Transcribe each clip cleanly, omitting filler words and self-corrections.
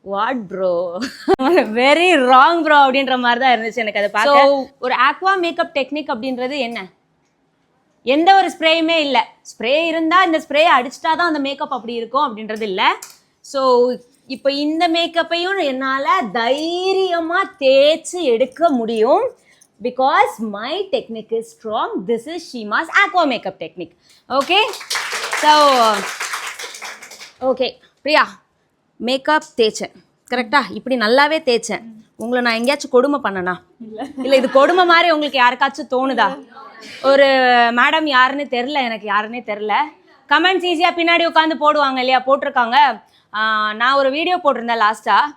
What bro, very wrong bro அப்படின்ற மாதிரி தான் இருந்துச்சு எனக்கு அதை பார்க்க. ஒரு ஆக்வா மேக்கப் டெக்னிக் அப்படின்றது என்ன? எந்த ஒரு ஸ்ப்ரேயுமே இல்லை. ஸ்ப்ரே இருந்தால் இந்த ஸ்ப்ரே அடிச்சிட்டா தான் அந்த மேக்கப் அப்படி இருக்கும் அப்படின்றது இல்லை. ஸோ இப்போ இந்த மேக்கப்பையும் என்னால் தைரியமாக தேய்ச்சி எடுக்க முடியும். Because my technique is strong. This is Sheema's aqua makeup technique. Okay, so okay Priya, makeup தேய்ச்சேன் கரெக்டா? இப்படி நல்லாவே தேய்ச்சேன். உங்களை நான் எங்கேயாச்சும் கொடுமை பண்ணனா? இல்லை இது கொடுமை மாதிரி உங்களுக்கு யாருக்காச்சும் தோணுதா? ஒரு மேடம் யாருன்னு தெரில, எனக்கு யாருன்னே தெரில. கமெண்ட்ஸ் ஈஸியாக பின்னாடி உட்காந்து போடுவாங்க இல்லையா? போட்டிருக்காங்க. நான் ஒரு வீடியோ போட்டிருந்தேன் லாஸ்ட்டாக,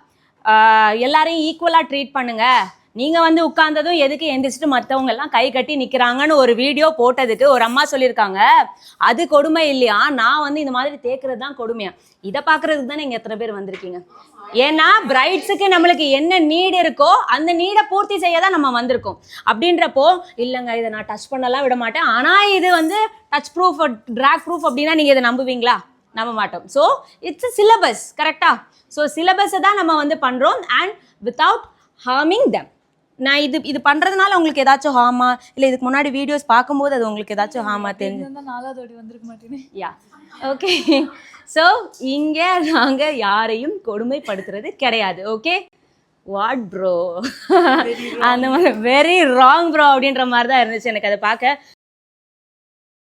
எல்லாரையும் ஈக்குவலாக ட்ரீட் பண்ணுங்கள், நீங்கள் வந்து உட்கார்ந்ததும் எதுக்கு எந்திரிச்சிட்டு மற்றவங்க எல்லாம் கை கட்டி நிற்கிறாங்கன்னு ஒரு வீடியோ போட்டதுக்கு ஒரு அம்மா சொல்லியிருக்காங்க, அது கொடுமை இல்லையா, நான் வந்து இந்த மாதிரி தேய்க்கிறது தான் கொடுமையா? இதை பார்க்குறதுக்கு தானே இங்கே எத்தனை பேர் வந்திருக்கீங்க? ஏன்னா பிரைட்ஸுக்கு நம்மளுக்கு என்ன நீடு இருக்கோ அந்த நீடை பூர்த்தி செய்ய தான் நம்ம வந்திருக்கோம். அப்படின்றப்போ இல்லைங்க இதை நான் டச் பண்ணலாம் விட மாட்டேன், ஆனால் இது வந்து டச் ப்ரூஃப் ட்ராக் ப்ரூஃப் அப்படின்னா நீங்கள் இதை நம்புவீங்களா? நம்ப மாட்டோம். ஸோ இட்ஸ் அ சிலபஸ், கரெக்டா? ஸோ சிலபஸை தான் நம்ம வந்து பண்ணுறோம் அண்ட் வித்தவுட் ஹார்மிங் தெம். நான் இது பண்ணுறதுனால உங்களுக்கு ஏதாச்சும் ஹார்மா, இல்லை இதுக்கு முன்னாடி வீடியோஸ் பார்க்கும்போது அது உங்களுக்கு ஏதாச்சும் ஹார்மா தெரிஞ்சு? யா, ஓகே. ஸோ இங்கே நாங்கள் யாரையும் கொடுமைப்படுத்துறது கிடையாது. ஓகே, வாட் ப்ரோ, அந்த மாதிரி வெரி ராங் ப்ரோ அப்படின்ற மாதிரி தான் இருந்துச்சு எனக்கு அதை பார்க்க.